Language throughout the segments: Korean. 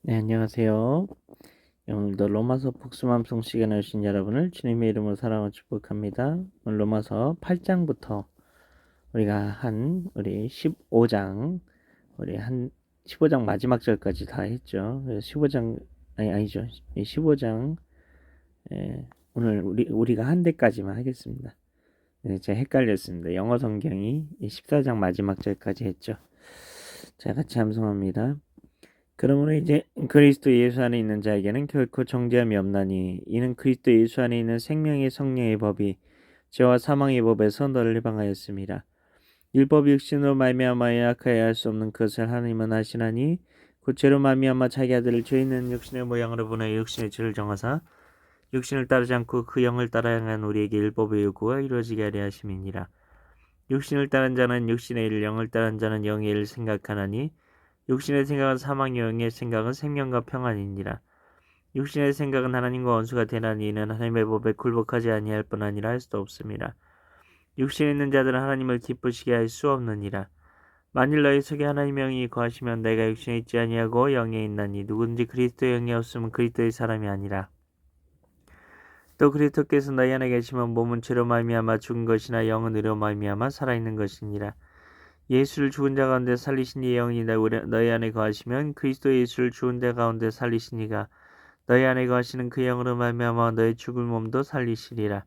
네, 안녕하세요. 오늘도 로마서 복습함송 시간에 오신 여러분을 주님의 이름으로 사랑하고 축복합니다. 오늘 로마서 8장부터 우리 15장, 우리 한 15장 마지막 절까지 다 했죠. 그래서 15장, 아니죠. 15장, 오늘 우리가 한 대까지만 하겠습니다. 네, 제가 헷갈렸습니다. 영어 성경이 14장 마지막 절까지 했죠. 자, 같이 함송합니다. 그러므로 이제 그리스도 예수 안에 있는 자에게는 결코 정죄함이 없나니 이는 그리스도 예수 안에 있는 생명의 성령의 법이 죄와 사망의 법에서 너를 해방하였습니다. 율법이 육신으로 말미암아 약하여 할 수 없는 것을 하나님은 하시나니 곧 죄로 말미암아 자기 아들을 죄 있는 육신의 모양으로 보내 육신의 죄를 정하사 육신을 따르지 않고 그 영을 따라 향한 우리에게 율법의 요구가 이루어지게 하려 하심이니라. 육신을 따른 자는 육신의 일, 영을 따른 자는 영의 일을 생각하나니 육신의 생각은 사망이요 영의 생각은 생명과 평안이니라. 육신의 생각은 하나님과 원수가 되나니 이는 하나님의 법에 굴복하지 아니할 뿐 아니라 할 수도 없습니다. 육신에 있는 자들은 하나님을 기쁘시게 할 수 없느니라. 만일 너희 속에 하나님의 영이 거하시면 내가 육신에 있지 아니하고 영에 있나니 누구든지 그리스도의 영이 없으면 그리스도의 사람이 아니라. 또 그리스도께서 너희 안에 계시면 몸은 죄로 말미암아 죽은 것이나 영은 의로 말미암아 살아있는 것이니라. 예수를 죽은 자 가운데 살리신 이의 영이 너희 안에 거하시면 그리스도 예수를 죽은 자 가운데 살리시니가 너희 안에 거하시는 그 영으로 말미암아 너희 죽을 몸도 살리시리라.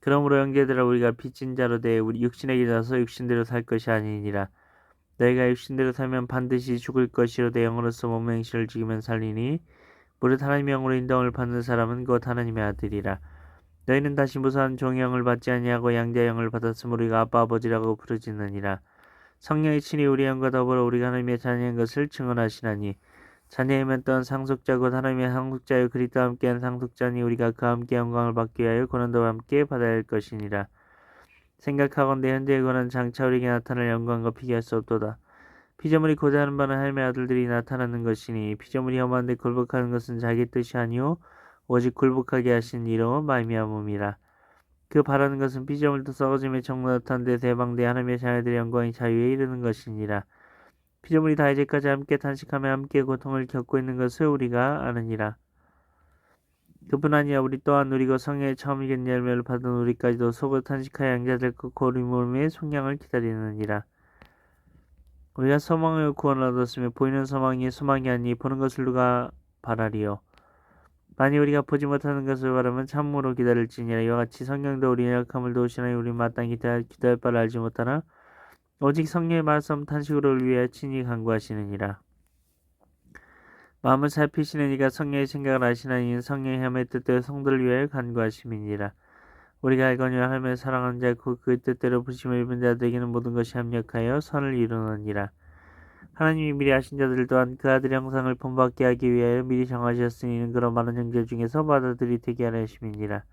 그러므로 형제들아 우리가 빚진 자로 대해 우리 육신에게 져서 육신대로 살 것이 아니니라. 너희가 육신대로 살면 반드시 죽을 것이로되 영으로서 몸의 행실을 죽이면 살리니 무릇 하나님의 영으로 인정을 받는 사람은 곧 하나님의 아들이라. 너희는 다시 무사한 종의 영을 받지 아니하고 양자의 영을 받았으므로 우리가 아빠 아버지라고 부르짖느니라. 성령의 친히 우리 영과 더불어 우리가 하나님의 자녀인 것을 증언하시나니 자녀이면 또한 상속자 곧 하나님의 상속자여 그리스도와 함께한 상속자니 우리가 그와 함께 영광을 받기 위하여 고난도 함께 받아야 할 것이니라. 생각하건대 현재의 고난 장차 우리에게 나타날 영광과 비교할 수 없도다. 피조물이 고자 하는 바는 하나님의 아들들이 나타나는 것이니 피조물이 험한데 굴복하는 것은 자기 뜻이 아니오 오직 굴복하게 하신 이로 말미암음이라. 그 바라는 것은 피조물도 썩어짐에 정노릇한 데 대방대 하나님의 자녀들의 영광이 자유에 이르는 것이니라. 피조물이 다 이제까지 함께 탄식하며 함께 고통을 겪고 있는 것을 우리가 아느니라. 그뿐 아니라 우리 또한 누리고 성령의 처음 익은 열매를 받은 우리까지도 속으로 탄식하여 양자될 것고 우리 몸의 속량을 기다리느니라. 우리가 소망을 구원을 얻었으며 보이는 소망이 아니 보는 것을 누가 바라리요. 만일 우리가 보지 못하는 것을 바라면 참으로 기다릴지니라. 이와 같이 성령도 우리의 약함을 도우시나니 우리 마땅히 기도할 바를 알지 못하나 오직 성령의 말씀 탄식으로 위하여 친히 간구하시느니라. 마음을 살피시는 이가 성령의 생각을 아시나니 성령의 함의 뜻대로 성도를 위하여 간구하심이니라. 우리가 알거니와 하나님을 사랑하는 자 그 뜻대로 부르심을 입은 자들에게는 모든 것이 합력하여 선을 이루느니라. 하나님이 미리 아신 자들 또한 그 아들의 형상을 본받게 하기 위하여 미리 정하셨으니 이는 그런 많은 형제 중에서 맏아들이 되게 하려 하심이니라.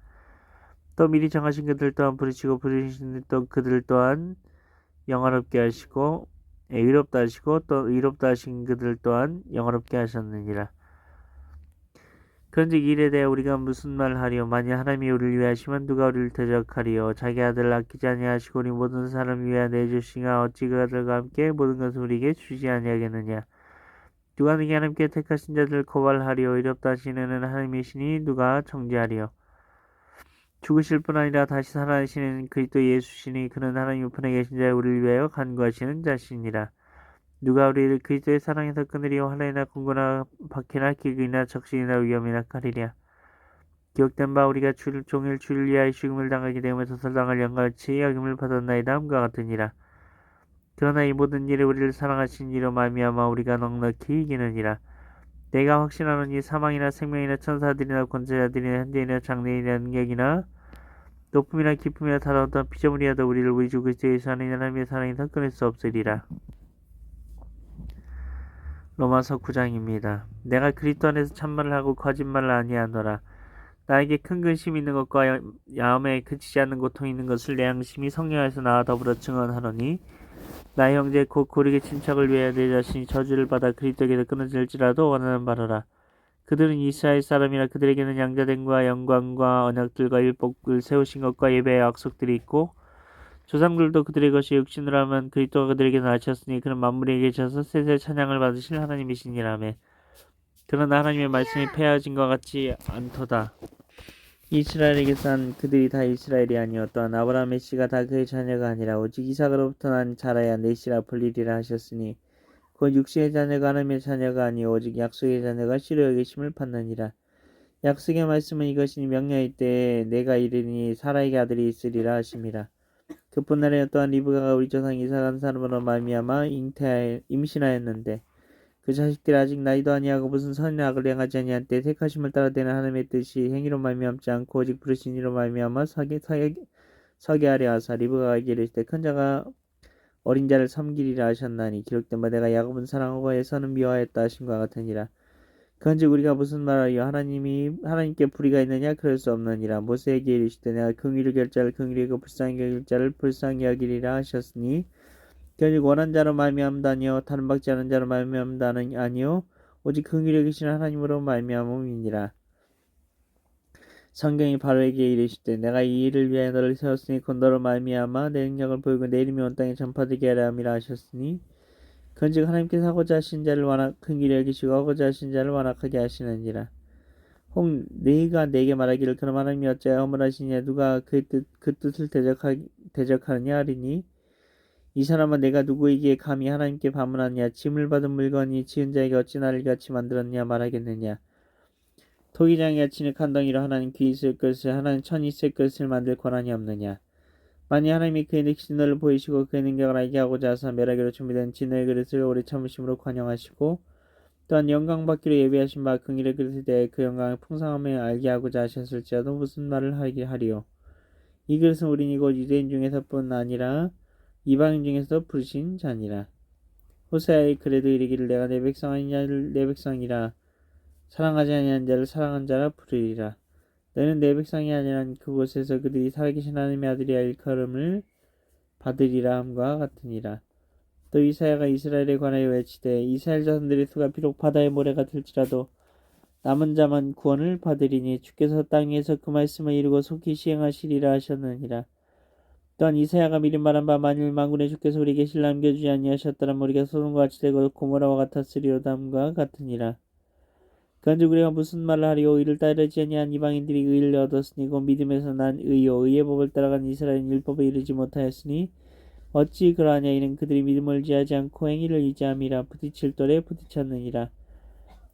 또 미리 정하신 그들 또한 부르시고 부르신 또 그들 또한 영화롭게 하시고 의롭다 하시고 또 의롭다 하신 그들 또한 영화롭게 하셨느니라. 그런즉 이에 대해 우리가 무슨 말을 하리요? 만일 하나님이 우리를 위하시면 누가 우리를 대적하리요? 자기 아들을 아끼지 아니하시고 우리 모든 사람을 위하여 내주시가 어찌 그 아들과 함께 모든 것을 우리에게 주지 아니하겠느냐? 누가 너희 하나님께 택하신 자들을 고발하리요? 의롭다 하시는 이는 하나님이시니 누가 정죄하리요? 죽으실 뿐 아니라 다시 살아나시는 그리스도 예수시니 그는 하나님 우편에 계신 자의 우리를 위하여 간구하시는 자시니라. 누가 우리를 그리스도의 사랑에서 끊으리요? 환난이나 공고나 박해나 기근이나 적신이나 위험이나 칼이랴. 기록된 바 우리가 종일 주를 위하여 죽음을 당하게 되며 도살당할 영광같이 여김을 받았나이다 함과 같으니라. 그러나 이 모든 일에 우리를 사랑하신 이로 말미암아 우리가 넉넉히 이기느니라. 내가 확신하노니 사망이나 생명이나 천사들이나 권세자들이나 현재이나 장래이나 능력이나 높음이나 깊음이나 다른 어떤 피조물이라도 우리를 우리 주 그리스도 예수 안에 있는 하나님의 사랑에서 끊을 수 없으리라. 로마서 9장입니다. 내가 그리스도 안에서 참말을 하고 거짓말을 아니하노라. 나에게 큰 근심이 있는 것과 야음에 그치지 않는 고통이 있는 것을 내 양심이 성령 안에서 나와 더불어 증언하노니 나의 형제 곧 고르게 친척을 위하여 내 자신이 저주를 받아 그리스도에게서 끊어질지라도 원하는 바로라. 그들은 이스라엘 사람이라 그들에게는 양자됨과 영광과 언약들과 율법을 세우신 것과 예배의 약속들이 있고 조상들도 그들의 것이 육신으로 하면 그리스도가 그들에게 나셨으니 그는 만물에 계셔서 세세 찬양을 받으실 하나님이시니라매. 그러나 하나님의 말씀이 폐하여진 것 같지 않도다. 이스라엘에게선 그들이 다 이스라엘이 아니요 또한 아브라함의 씨가 다 그의 자녀가 아니라 오직 이삭으로부터 난 자라야 내 씨라 불리리라 하셨으니 곧 육신의 자녀가 하나님의 자녀가 아니요 오직 약속의 자녀가 씨로 여기심을 받느니라. 약속의 말씀은 이것이니 명령할 때에 내가 이르니 사라에게 아들이 있으리라 하심이라. 그뿐 아니라 또한 리브가가 우리 조상 이삭한 사람으로 말미암아 임신하였는데 그 자식들이 아직 나이도 아니하고 무슨 선이나 악을 행하지 아니한 때 택하심을 따라 되는 하나님의 뜻이 행위로 말미암지 않고 오직 부르신 이로 말미암아 서게 하려 하사 리브가가 이르시되 큰 자가 어린 자를 섬기리라 하셨나니 기록된 바 내가 야곱은 사랑하고 에서는 미워하였다 하심과 같으니라. 그런즉 우리가 무슨 말하리요 하나님께 불의가 있느냐 그럴 수 없느니라. 모세에게 이르시되 내가 긍휼히 여길 자를 긍휼히 여기고 불쌍히 여길 자를 불쌍히 여기리라 하셨으니 결국 원한 자로 말미암다 아니요 다른 받지 않은 자로 말미암다는 아니요 오직 긍휼히 여기시는 하나님으로 말미암음이니라. 성경이 바로에게 이르시되 내가 이 일을 위하여 너를 세웠으니 곧 너로 말미암아 내 능력을 보이고 내 이름이 온 땅에 전파되게 하려 함이라 하셨으니 그런즉 하나님께서 하고자 하신 자를 긍휼히 여기시고 하고자 하신 자를 완악하게 하시느니라. 혹 네가 내게 말하기를 그럼 하나님이 어찌하여 허물하시냐 누가 그 뜻을 대적하느냐 하리니 이 사람은 내가 누구에게 감히 하나님께 반문하느냐 짐을 받은 물건이 지은 자에게 어찌 나를 같이 만들었느냐 말하겠느냐. 토기장이 같이 늑한 덩이로 하나님 귀 있을 것을 하나님 천이 있을 것을 만들 권한이 없느냐. 만일 하나님이 그의 늑신 너를 보이시고 그의 능력을 알게 하고자 하사 멸하기로 준비된 진노의 그릇을 오래 참으심으로 관용하시고 또한 영광 받기로 예비하신 바 긍휼의 그릇에 대해 그 영광의 풍성함을 알게 하고자 하셨을지라도 무슨 말을 하리요. 이 그릇은 우리니 곧 유대인 중에서뿐 아니라 이방인 중에서도 부르신 자니라. 호세아의 그래도 이르기를 내가 내 백성 아니냐 내 백성이라 사랑하지 아니한 자를 사랑한 자라 부르리라. 너는 내 백성이 아니라 그곳에서 그들이 살아계신 하나님의 아들이야 일컬음을 받으리라 함과 같으니라. 또 이사야가 이스라엘에 관하여 외치되 이스라엘 자손들의 수가 비록 바다의 모래가 될지라도 남은 자만 구원을 받으리니 주께서 땅 위에서 그 말씀을 이루고 속히 시행하시리라 하셨느니라. 또한 이사야가 미리 말한 바 만일 만군의 주께서 우리에게 실 남겨주지 아니하셨더라면 우리가 소돔과 같이 되고 고모라와 같았으리로다 함과 같으니라. 그런즉 우리가 무슨 말을 하리요 이를 따르지 아니한 이방인들이 의를 얻었으니 곧 믿음에서 난 의요 의의 법을 따라간 이스라엘은 율법에 이르지 못하였으니 어찌 그러하냐 이는 그들이 믿음을 지하지 않고 행위를 의지함이라. 부딪힐 돌에 부딪혔느니라.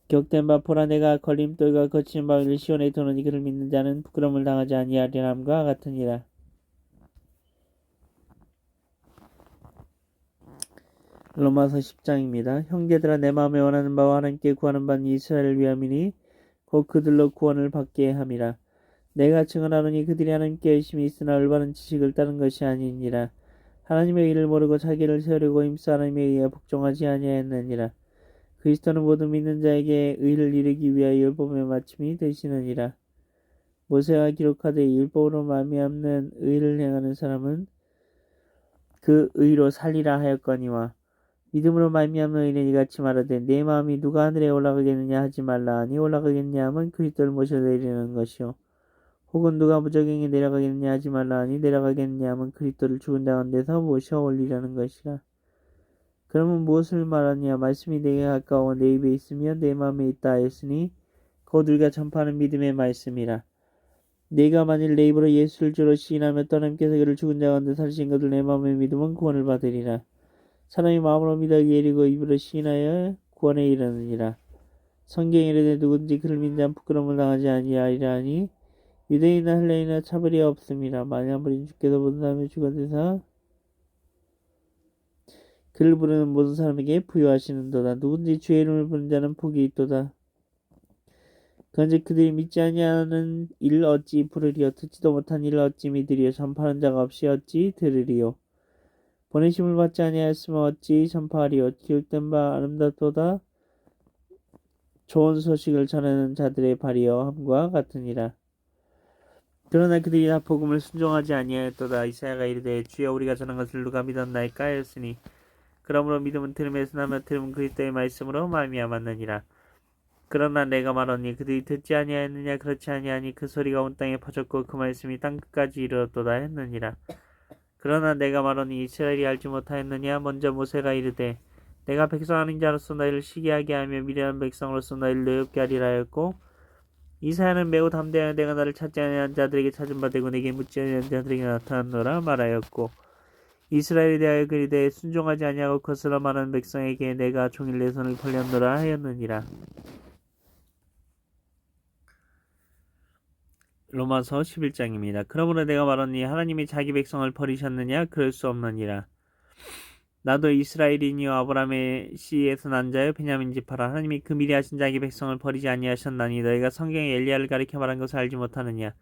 기록된 바 보라 내가 걸림돌과 거친 바위를 시온에 두노니 그를 믿는 자는 부끄러움을 당하지 아니하리함과 같으니라. 로마서 10장입니다. 형제들아 내 마음에 원하는 바와 하나님께 구하는 바는 이스라엘을 위함이니 곧 그들로 구원을 받게 함이라. 내가 증언하노니 그들이 하나님께 열심히 있으나 올바른 지식을 따른 것이 아니니라. 하나님의 일을 모르고 자기를 세우려고 힘써 하나님에 의해 복종하지 아니하였느니라. 그리스도는 모든 믿는 자에게 의를 이루기 위하여 율법의 마침이 되시느니라. 모세가 기록하되 율법으로 말미암는 의를 행하는 사람은 그 의로 살리라 하였거니와 믿음으로 말미암는 의는 이같이 말하되 내 마음이 누가 하늘에 올라가겠느냐 하지 말라 하니 올라가겠냐 하면 그리스도를 모셔내리는 것이요 혹은 누가 무적행에 내려가겠느냐 하지 말라 하니 내려가겠느냐 하면 그리스도를 죽은 자 가운데서 모셔 올리라는 것이라. 그러면 무엇을 말하느냐 말씀이 내게 가까워 내 입에 있으며 내 마음에 있다 하였으니 곧 우리가 전파하는 믿음의 말씀이라. 내가 만일 내 입으로 예수를 주로 시인하며 또 하나님께서 그를 죽은 자 가운데 살리신 것을 내 마음에 믿으면 구원을 받으리라. 사람이 마음으로 믿어 예리고 입으로 시인하여 구원에 이르느니라. 성경에 이르되 누구든지 그를 믿는 자는 부끄러움을 당하지 아니하리라 하니 유대인이나 헬라인이나 차별이 없습니다. 만약 우리 주께서 모든 사람의 주가 되사 그를 부르는 모든 사람에게 부여하시는도다. 누구든지 주의 이름을 부르는 자는 복이 있도다. 그런즉 그들이 믿지 아니하는 일 어찌 부르리요 듣지도 못한 일 어찌 믿으리요 전파하는 자가 없이 어찌 들으리요 보내심을 받지 아니하였으면 어찌 전파하리요. 기록된 바 아름답도다. 좋은 소식을 전하는 자들의 발이여 함과 같으니라. 그러나 그들이 다 복음을 순종하지 아니하였도다. 이사야가 이르되 주여 우리가 전한 것을 누가 믿었나이까 하였으니 그러므로 믿음은 들음에서 나며 들음은 그리스도의 말씀으로 말미암았느니라. 그러나 내가 말하니 그들이 듣지 아니하였느냐 그렇지 아니하니 그 소리가 온 땅에 퍼졌고 그 말씀이 땅끝까지 이르렀도다 했느니라. 그러나 내가 말하니 이스라엘이 알지 못하였느냐 먼저 모세가 이르되 내가 백성 아닌 자로서 너희를 시기하게 하며 미련한 백성으로서 너희를 노엽게 하리라 하였고 이사야는 매우 담대하여 내가 나를 찾지 아니한 자들에게 찾은 바 되고 내게 묻지 아니한 자들에게 나타났노라 말하였고 이스라엘에 대하여 그리되 순종하지 아니하고 거스러 말하는 백성에게 내가 종일 내 손을 벌렸노라 하였느니라. 로마서 11장입니다. 그러므로 내가 말하니 하나님이 자기 백성을 버리셨느냐? 그럴 수 없느니라. 나도 이스라엘이니요 아브라함의 씨에서 난 자여 베냐민 지파라. 하나님이 그 미리 하신 자기 백성을 버리지 아니하셨나니 너희가 성경에 엘리야를 가리켜 말한 것을 알지 못하느냐.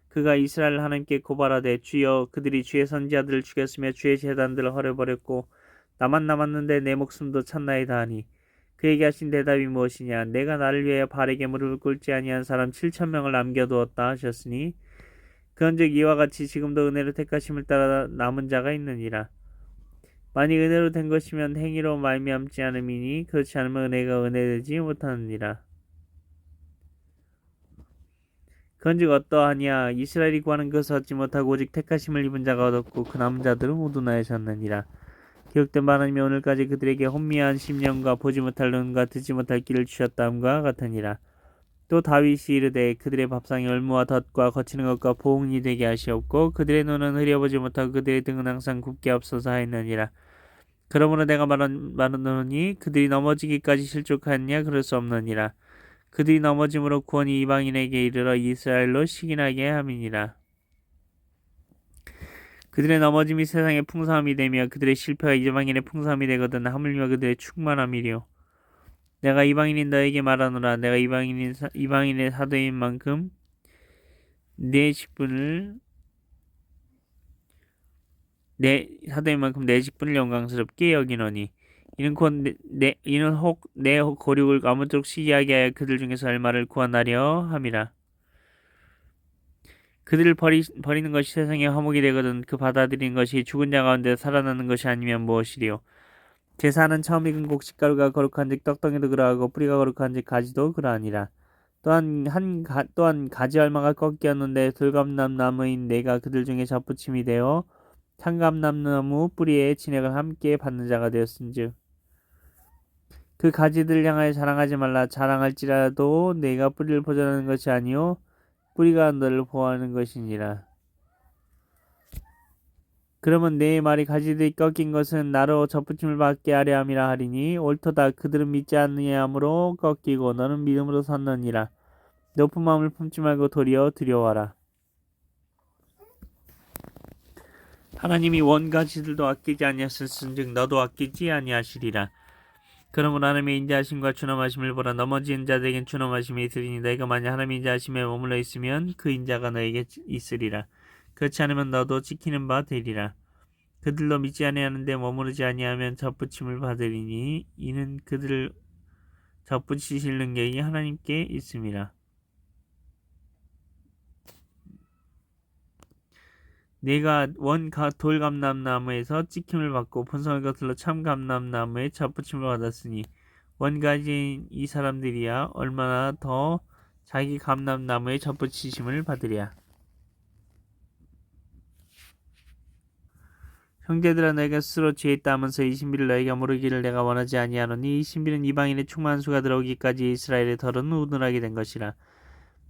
그가 이스라엘 하나님께 고발하되 주여 그들이 주의 선지자들을 죽였으며 주의 제단들을 헐어버렸고 나만 남았는데 내 목숨도 찾나이다 하니 그에게 하신 대답이 무엇이냐. 내가 나를 위하여 발에게 무릎을 꿇지 아니한 사람 7,000명을 남겨두었다 하셨으니 그런즉 이와 같이 지금도 은혜로 택하심을 따라 남은 자가 있느니라. 만일 은혜로 된 것이면 행위로 말미암지 않음이니 그렇지 않으면 은혜가 은혜되지 못하느니라. 그런즉 어떠하냐. 이스라엘이 구하는 것을 얻지 못하고 오직 택하심을 입은 자가 얻었고 그 남은 자들은 모두 나으셨느니라. 기록된 바 하나님이 오늘까지 그들에게 혼미한 심령과 보지 못할 눈과 듣지 못할 귀를 주셨다함과 같으니라. 또 다윗이 이르되 그들의 밥상이 얼무와 덫과 거치는 것과 보응이 되게 하시옵고 그들의 눈은 흐려보지 못하고 그들의 등은 항상 굽게 앞서서 하였느니라. 그러므로 내가 말하노니 그들이 넘어지기까지 실족하였냐. 그럴 수 없느니라. 그들이 넘어짐으로 구원이 이방인에게 이르러 이스라엘로 식인하게 함이니라. 그들의 넘어짐이 세상의 풍성함이 되며 그들의 실패가 이방인의 풍성함이 되거든 하물며 그들의 충만함이리요. 내가 이방인인 너에게 말하노라. 내가 이방인의 사도인 만큼 내 직분을 영광스럽게 여기노니 이는 혹 내 고륙을 아무쪼록 시기하게 하여 그들 중에서 얼마를 구하나려 함이라. 그들을 버리는 것이 세상의 화목이 되거든 그 받아들이는 것이 죽은 자 가운데 살아나는 것이 아니면 무엇이리요. 제사는 처음 익은 곡식가루가 거룩한즉 떡덩이도 그러하고 뿌리가 거룩한즉 가지도 그러하니라. 또한 가지 얼마가 꺾였는데 돌감람나무인 내가 그들 중에 접붙임이 되어 참감람나무 뿌리에 진액을 함께 받는 자가 되었은즉 그 가지들을 향하여 자랑하지 말라. 자랑할지라도 내가 뿌리를 보존하는 것이 아니요 뿌리가 너를 보호하는 것이니라. 그러면 내 말이 가지들이 꺾인 것은 나로 접붙임을 받게 하려 함이라 하리니 옳도다. 그들은 믿지 않느냐므로 꺾이고 너는 믿음으로 섰느니라. 높은 마음을 품지 말고 도리어 두려워하라. 하나님이 원 가지들도 아끼지 아니하셨은즉 너도 아끼지 아니하시리라. 그러므로 하나님의 인자하심과 준엄하심을 보라. 넘어진 자들에겐 준엄하심이 있으리니 너희가 만약 하나님의 인자하심에 머물러 있으면 그 인자가 너에게 있으리라. 그렇지 않으면 너도 지키는 바 되리라. 그들도 믿지 아니하는데 머무르지 아니하면 접붙임을 받으리니 이는 그들을 접붙이실 능력이 하나님께 있음이라. 내가 돌감람나무에서 찍힘을 받고 본성을 거슬러 참감람나무에 접붙임을 받았으니 원가지인 이 사람들이야 얼마나 더 자기 감람나무에 접붙이심을 받으랴. 형제들아 너희가 스스로 죄 있다 하면서 이 신비를 너희가 모르기를 내가 원하지 아니하노니 이 신비는 이방인의 충만한 수가 들어오기까지 이스라엘의 털은 우둔하게 된 것이라.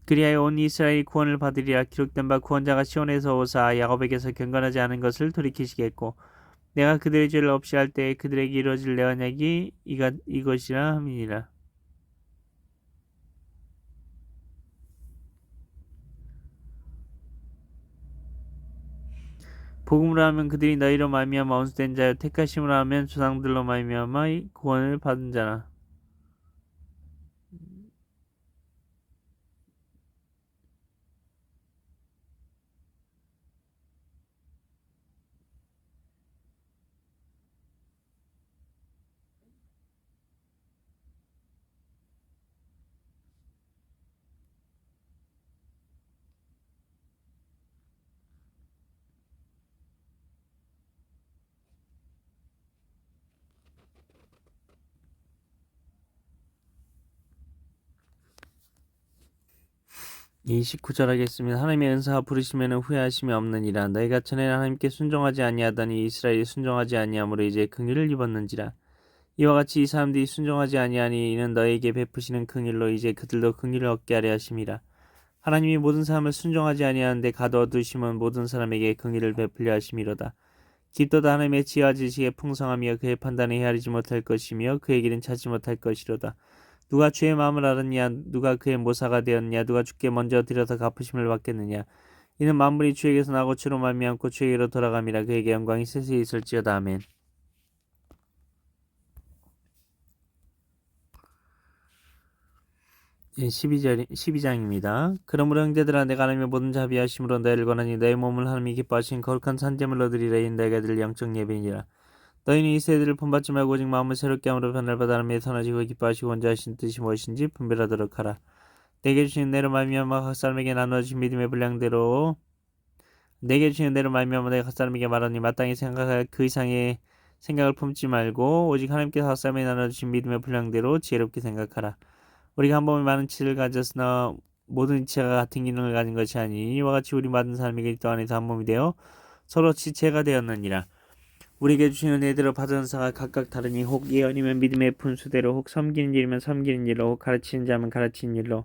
그리하여 온 이스라엘이 구원을 받으리라. 기록된 바 구원자가 시온에서 오사 야곱에게서 경건하지 않은 것을 돌이키시겠고 내가 그들의 죄를 없이 할 때에 그들에게 이루어질 내 언약이 이것이라 함이니라. 복음으로 하면 그들이 너희로 말미암아 원수된 자여 택하심으로 하면 조상들로 말미암아 구원을 받은 자라. 이 19절 하겠습니다. 하나님의 은사와 부르시면 후회하심이 없느니라. 너희가 전에는 하나님께 순종하지 아니하더니 이스라엘이 순종하지 아니하므로 이제 긍휼을 입었는지라. 이와 같이 이 사람들이 순종하지 아니하니 이는 너에게 베푸시는 긍휼로 이제 그들도 긍휼을 얻게 하려 하심이라. 하나님이 모든 사람을 순종하지 아니하는데 가둬두심은 모든 사람에게 긍휼을 베풀려 하심이로다. 깊도다 하나님의 지혜와 지식에 풍성하며 그의 판단에 헤아리지 못할 것이며 그의 길은 찾지 못할 것이로다. 누가 주의 마음을 알았냐? 누가 그의 모사가 되었냐? 누가 주께 먼저 들여서 갚으심을 받겠느냐? 이는 만물이 주에게서 나고 주로 말미암고 주에게로 돌아감이라. 그에게 영광이 세세히 있을지어다. 아멘. 12장입니다. 그러므로 형제들아 내가 하나님의 모든 자비하심으로 너희를 권하니 너희 몸을 하나님이 기뻐하신 거룩한 산재물로 드리라. 이 너희가 드릴 영적 예배니라. 너희는 이 세대를 본받지 말고 오직 마음을 새롭게 함으로 변화를 받아 하나님의 선하시고 기뻐하시고 원자하신 뜻이 무엇인지 분별하도록 하라. 내게 주신 은혜로 말미암아 각 사람에게 나누어진 믿음의 분량대로 내게 주신 은혜로 말미암아 내가 각 사람에게 말하니 마땅히 생각할 그 이상의 생각을 품지 말고 오직 하나님께서 각 사람에게 나눠주신 믿음의 분량대로 지혜롭게 생각하라. 우리가 한 몸에 많은 지체를 가졌으나 모든 지체가 같은 기능을 가진 것이 아니니 이와 같이 우리 모든 사람에게 또 안에서 한 몸이 되어 서로 지체가 되었느니라. 우리에게 주신 은혜대로 받은 은사가 각각 다르니 혹 예언이면 믿음의 분수대로 혹 섬기는 일이면 섬기는 일로 혹 가르치는 자면 가르치는 일로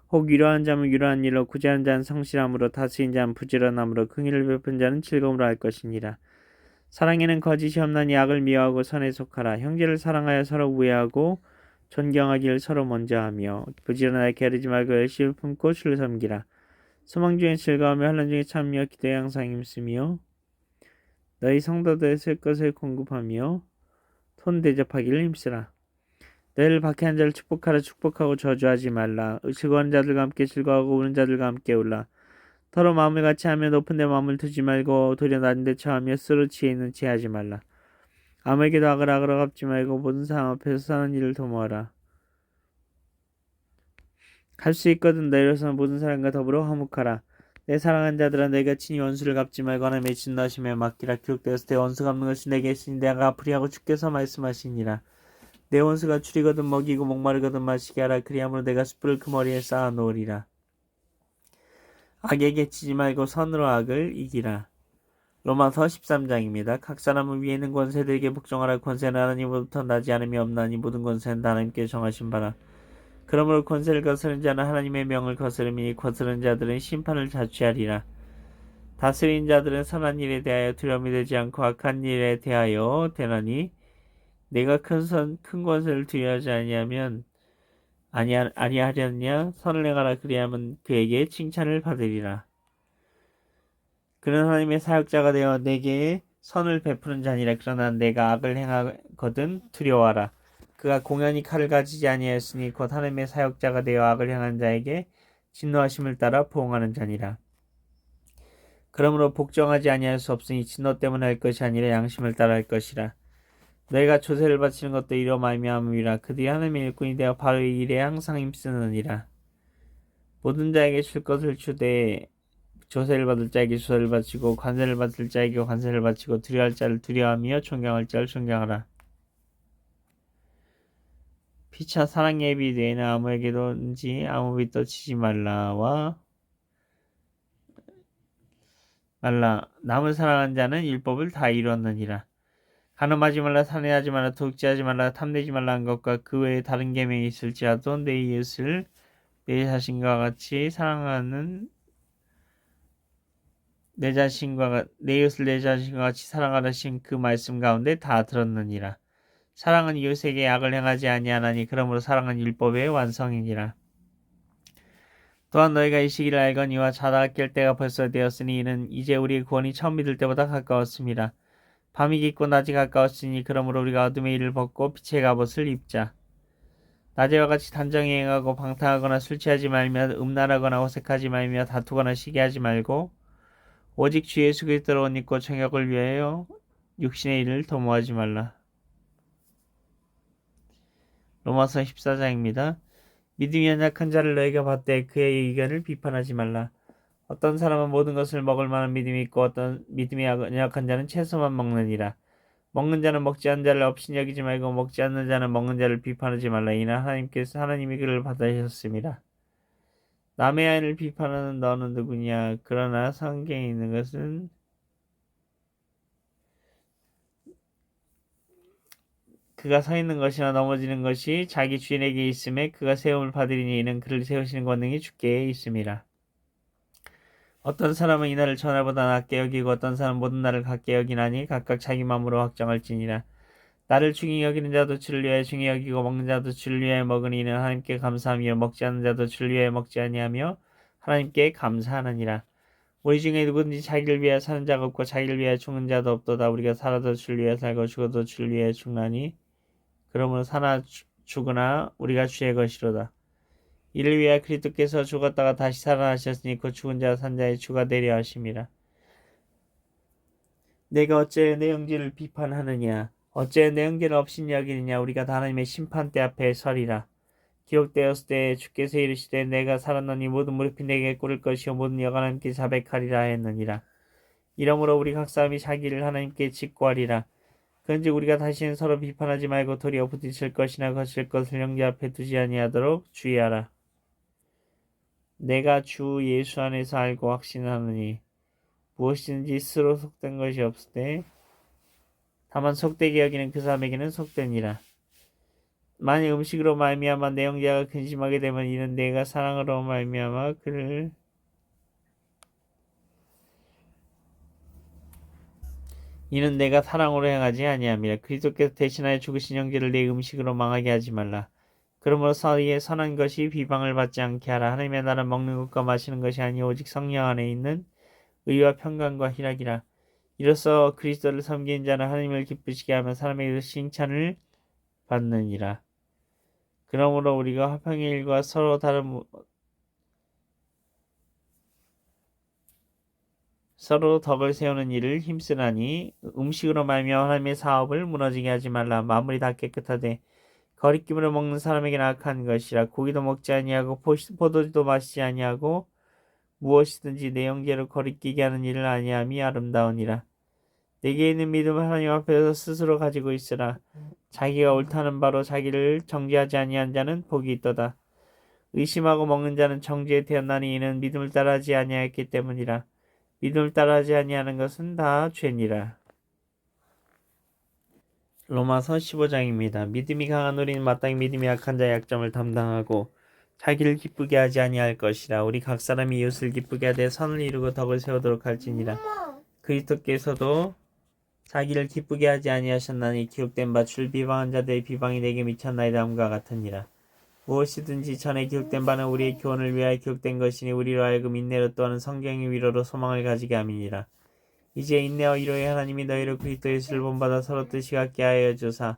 혹 위로하는 자면 위로하는 일로 구제하는 자는 성실함으로 다스린 자는 부지런함으로 긍휼을 베푼 자는 즐거움으로 할 것이니라. 사랑에는 거짓이 없나니 악을 미워하고 선에 속하라. 형제를 사랑하여 서로 우애하고 존경하기를 서로 먼저 하며 부지런하게 게으르지 말고 열심히 품고 주를 섬기라. 소망 중에 즐거워하며 환난 중에 참으며 기도에 항상 힘쓰며 너희 성도들의 쓸 것을 공급하며 손 대접하기를 힘쓰라. 너희를 박해한 자를 축복하라. 축복하고 저주하지 말라. 즐거워하는 자들과 함께 즐거워하고 우는 자들과 함께 울라. 서로 마음을 같이 하며 높은 데 마음을 두지 말고 도리어 낮은 데 처하며 스스로 지혜 있는 체 하지 말라. 아무에게도 악으로 갚지 말고 모든 사람 앞에서 사는 일을 도모하라. 할 수 있거든 너희로서는 모든 사람과 더불어 화목하라. 내 사랑하는 자들아 내가 친히 원수를 갚지 말고 하나님의 진노하심에 맡기라. 기록되었을 때 원수 갚는 것이 내게 있으니 내가 갚으리하고 주께서 말씀하시니라. 내 원수가 줄이거든 먹이고 목마르거든 마시게 하라. 그리함으로 내가 숯불을 그 머리에 쌓아 놓으리라. 악에게 치지 말고 선으로 악을 이기라. 로마서 13장입니다. 각 사람은 위에 있는 권세들에게 복종하라. 권세는 하나님으로부터 나지 않음이 없나니 모든 권세는 하나님께 정하신 바라. 그러므로 권세를 거스르는 자는 하나님의 명을 거스르니 거스르는 자들은 심판을 자취하리라. 다스린 자들은 선한 일에 대하여 두려움이 되지 않고 악한 일에 대하여 되나니 내가 큰 권세를 두려워하지 아니하려느냐. 선을 행하라. 그리하면 그에게 칭찬을 받으리라. 그는 하나님의 사역자가 되어 내게 선을 베푸는 자니라. 그러나 내가 악을 행하거든 두려워하라. 그가 공연히 칼을 가지지 아니하였으니 곧 하나님의 사역자가 되어 악을 행한 자에게 진노하심을 따라 보응하는 자니라. 그러므로 복종하지 아니할 수 없으니 진노 때문에 할 것이 아니라 양심을 따라 할 것이라. 너희가 조세를 바치는 것도 이로 말미암음이라. 그들이 하나님의 일꾼이 되어 바로 이 일에 항상 힘쓰느니라. 모든 자에게 줄 것을 주되 조세를 받을 자에게 조세를 바치고 관세를 받을 자에게 관세를 바치고 두려워할 자를 두려워하며 존경할 자를 존경하라. 피차 사랑 예비 외에는 아무에게든지 아무 빚도 치지 말라. 남을 사랑하는 자는 율법을 다 이루었느니라. 간음하지 말라, 살인하지 말라, 도둑질하지 말라, 탐내지 말라 한 것과 그 외에 다른 계명이 있을지라도 내 이웃을 내 자신과 같이 사랑하는 내 이웃을 내 자신과 같이 사랑하라신 그 말씀 가운데 다 들었느니라. 사랑은 이웃에게 악을 행하지 아니하나니 그러므로 사랑은 율법의 완성이니라. 또한 너희가 이 시기를 알거니와 자다가 깰 때가 벌써 되었으니 이는 이제 우리의 구원이 처음 믿을 때보다 가까웠습니다. 밤이 깊고 낮이 가까웠으니 그러므로 우리가 어둠의 일을 벗고 빛의 갑옷을 입자. 낮에와 같이 단정히 행하고 방탕하거나 술 취하지 말며 음란하거나 호색하지 말며 다투거나 시기하지 말고 오직 주 예수 그리스도로 옷 입고 정욕을 위하여 육신의 일을 도모하지 말라. 로마서 14장입니다. 믿음이 연약한 자를 너희가 봤되 그의 의견을 비판하지 말라. 어떤 사람은 모든 것을 먹을 만한 믿음이 있고 어떤 믿음이 연약한 자는 채소만 먹느니라. 먹는 자는 먹지 않는 자를 없이 여기지 말고 먹지 않는 자는 먹는 자를 비판하지 말라. 이는 하나님이 그를 받으셨습니다. 남의 아이를 비판하는 너는 누구냐? 그러나 성경에 있는 것은 그가 서 있는 것이나 넘어지는 것이 자기 주인에게 있음에 그가 세움을 받으리니 이는 그를 세우시는 권능이 주께 있음이라. 어떤 사람은 이날을 전날보다 낮게 여기고 어떤 사람은 모든 날을 같게 여기나니 각각 자기 마음으로 확정할지니라. 나를 중히 여기는 자도 주를 위하여 중히 여기고 먹는 자도 주를 위하여 먹으니 이는 하나님께 감사하며 먹지 않는 자도 주를 위하여 먹지 아니하며 하나님께 감사하느니라. 우리 중에 누구든지 자기를 위하여 사는 자가 없고 자기를 위하여 죽는 자도 없도다. 우리가 살아도 주를 위하여 살고 죽어도 주를 위하여 죽나니 그러므로 사나 죽으나 우리가 주의 것이로다. 이를 위하여 그리스도께서 죽었다가 다시 살아나셨으니 곧 죽은 자 산 자의 주가 되려 하심이라. 내가 어째 내 형제를 비판하느냐 어째 내 형제를 업신 여기느냐. 우리가 다 하나님의 심판대 앞에 서리라. 기록되었을 때 주께서 이르시되 내가 살았노니 모든 무릎이 내게 꿇을 것이요 모든 여가 하나님께 자백하리라 했느니라. 이러므로 우리 각 사람이 자기를 하나님께 직구하리라. 그런즉 우리가 다시는 서로 비판하지 말고 도리어 부딪힐 것이나 거칠 것을 형제 앞에 두지 아니하도록 주의하라. 내가 주 예수 안에서 알고 확신하느니 무엇이든지 스스로 속된 것이 없을 때 다만 속되게 여기는 그 사람에게는 속되니라. 만일 음식으로 말미암아 내 형제가 근심하게 되면 이는 내가 사랑으로 말미암아 그를 이는 내가 사랑으로 행하지 아니함이라. 그리스도께서 대신하여 죽으신 형제를 내 음식으로 망하게 하지 말라. 그러므로 서로의 선한 것이 비방을 받지 않게 하라. 하나님의 나라는 먹는 것과 마시는 것이 아니 오직 성령 안에 있는 의와 평강과 희락이라. 이로써 그리스도를 섬기는 자는 하나님을 기쁘시게 하며 사람에게서 칭찬을 받느니라. 그러므로 우리가 화평의 일과 서로 덕을 세우는 일을 힘쓰나니 음식으로 말미암아 하나님의 사업을 무너지게 하지 말라. 마무리 다 깨끗하되 거리낌으로 먹는 사람에게는 악한 것이라. 고기도 먹지 아니하고 포도주도 마시지 아니하고 무엇이든지 내 형제를 거리끼게 하는 일을 아니함이 아름다우니라. 내게 있는 믿음을 하나님 앞에서 스스로 가지고 있으라. 자기가 옳다는 바로 자기를 정죄하지 아니한 자는 복이 있도다. 의심하고 먹는 자는 정죄에 태어나니 이는 믿음을 따라하지 아니하였기 때문이라. 믿음을 따라하지 아니하는 것은 다 죄니라. 로마서 15장입니다. 믿음이 강한 우리는 마땅히 믿음이 약한 자의 약점을 담당하고 자기를 기쁘게 하지 아니할 것이라. 우리 각 사람이 이웃을 기쁘게 하되 선을 이루고 덕을 세우도록 할지니라. 그리스도께서도 자기를 기쁘게 하지 아니하셨나니 기록된 바 주를 비방한 자들의 비방이 내게 미쳤나이다 함과 같으니라. 무엇이든지 전에 기록된 바는 우리의 교훈을 위하여 기록된 것이니 우리로 하여금 인내로 또한 성경의 위로로 소망을 가지게 함이니라. 이제 인내와 위로의 하나님이 너희를 그리스도 예수를 본받아 서로 뜻이 같게 하여 주사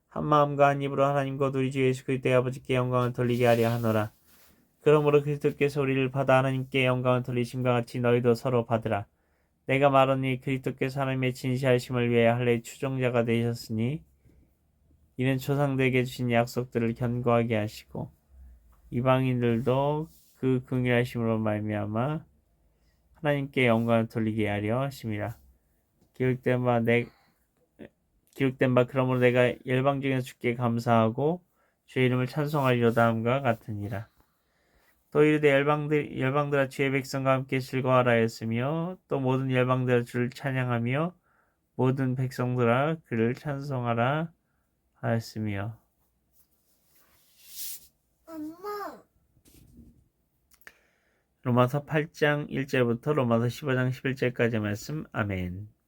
한 마음과 한 입으로 하나님 곧 우리 주 예수 그리스도의 아버지께 영광을 돌리게 하려 하노라. 그러므로 그리스도께서 우리를 받아 하나님께 영광을 돌리심과 같이 너희도 서로 받으라. 내가 말하니 그리스도께서 하나님의 진시하심을 위하여 할례의 추종자가 되셨으니 이는 조상들에게 주신 약속들을 견고하게 하시고 이방인들도 그 긍휼하심으로 말미암아 하나님께 영광을 돌리게 하려 하심이라. 기록된 바 그러므로 내가 열방 중에서 주께 감사하고 주의 이름을 찬송하리로다 함과 같으니라. 또 이르되 열방들아 주의 백성과 함께 즐거워하라 했으며 또 모든 열방들아 주를 찬양하며 모든 백성들아 그를 찬송하라 하였으며. 엄마. 로마서 8장 1절부터 로마서 15장 11절까지 말씀. 아멘.